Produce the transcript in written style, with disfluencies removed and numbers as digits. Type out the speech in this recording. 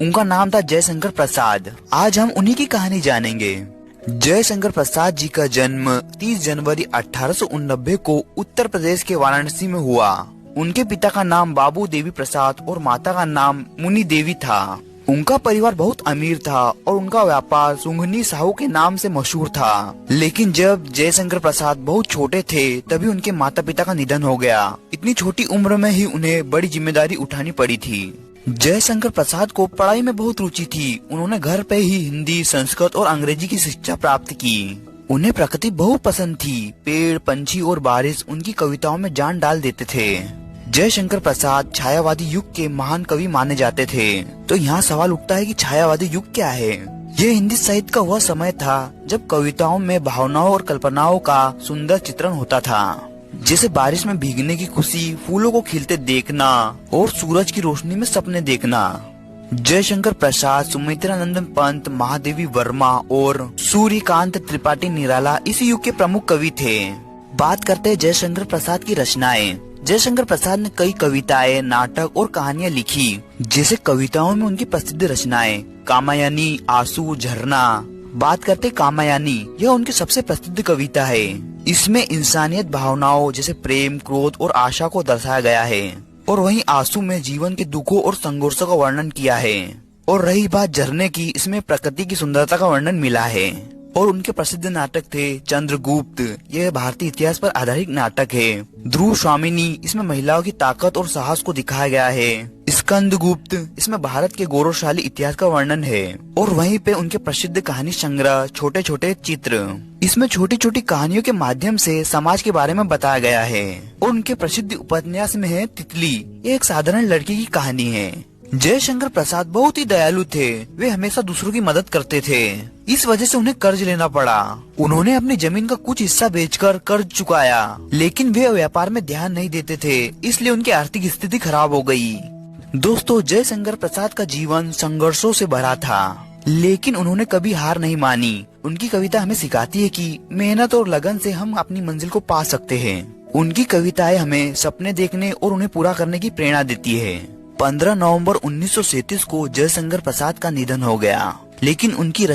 उनका नाम था जयशंकर प्रसाद। आज हम उन्हीं की कहानी जानेंगे। जयशंकर प्रसाद जी का जन्म 30 जनवरी 1889 को उत्तर प्रदेश के वाराणसी में हुआ। उनके पिता का नाम बाबू देवी प्रसाद और माता का नाम मुनि देवी था। उनका परिवार बहुत अमीर था और उनका व्यापार सुंघनी साहू के नाम से मशहूर था। लेकिन जब जयशंकर प्रसाद बहुत छोटे थे तभी उनके माता पिता का निधन हो गया। इतनी छोटी उम्र में ही उन्हें बड़ी जिम्मेदारी उठानी पड़ी थी। जयशंकर प्रसाद को पढ़ाई में बहुत रुचि थी। उन्होंने घर पे ही हिंदी, संस्कृत और अंग्रेजी की शिक्षा प्राप्त की। उन्हें प्रकृति बहुत पसंद थी। पेड़, पंछी और बारिश उनकी कविताओं में जान डाल देते थे। जयशंकर प्रसाद छायावादी युग के महान कवि माने जाते थे। तो यहाँ सवाल उठता है कि छायावादी युग क्या है? ये हिंदी साहित्य का वह समय था जब कविताओं में भावनाओं और कल्पनाओं का सुंदर चित्रण होता था, जैसे बारिश में भीगने की खुशी, फूलों को खिलते देखना और सूरज की रोशनी में सपने देखना। जयशंकर प्रसाद, सुमित्रानंद पंत, महादेवी वर्मा और सूर्यकांत त्रिपाठी निराला इस युग के प्रमुख कवि थे। बात करते हैं जयशंकर प्रसाद की रचनाएं। जयशंकर प्रसाद ने कई कविताएं, नाटक और कहानियां लिखी। जैसे कविताओं में उनकी प्रसिद्ध रचनाएं कामायनी, आंसू, झरना। बात करते कामायनी, यह उनकी सबसे प्रसिद्ध कविता है। इसमें इंसानियत भावनाओं जैसे प्रेम, क्रोध और आशा को दर्शाया गया है। और वहीं आंसू में जीवन के दुखों और संघर्षों का वर्णन किया है। और रही बात झरने की, इसमें प्रकृति की सुंदरता का वर्णन मिला है। और उनके प्रसिद्ध नाटक थे चंद्रगुप्त, यह भारतीय इतिहास पर आधारित नाटक है। ध्रुव स्वामिनी, इसमें महिलाओं की ताकत और साहस को दिखाया गया है। स्कंदगुप्त, इसमें भारत के गौरवशाली इतिहास का वर्णन है। और वहीं पे उनके प्रसिद्ध कहानी संग्रह छोटे छोटे चित्र, इसमें छोटी छोटी कहानियों के माध्यम से समाज के बारे में बताया गया है। और उनके प्रसिद्ध उपन्यास में है तितली, ये एक साधारण लड़की की कहानी है। जयशंकर प्रसाद बहुत ही दयालु थे। वे हमेशा दूसरों की मदद करते थे। इस वजह से उन्हें कर्ज लेना पड़ा। उन्होंने अपनी जमीन का कुछ हिस्सा बेचकर कर्ज चुकाया, लेकिन वे व्यापार में ध्यान नहीं देते थे, इसलिए उनकी आर्थिक स्थिति खराब हो गई। दोस्तों, जयशंकर प्रसाद का जीवन संघर्षों से भरा था, लेकिन उन्होंने कभी हार नहीं मानी। उनकी कविता हमें सिखाती है कि मेहनत और लगन से हम अपनी मंजिल को पा सकते हैं। उनकी कविताएं हमें सपने देखने और उन्हें पूरा करने की प्रेरणा देती है। 15 नवंबर 1937 को जयशंकर प्रसाद का निधन हो गया, लेकिन उनकी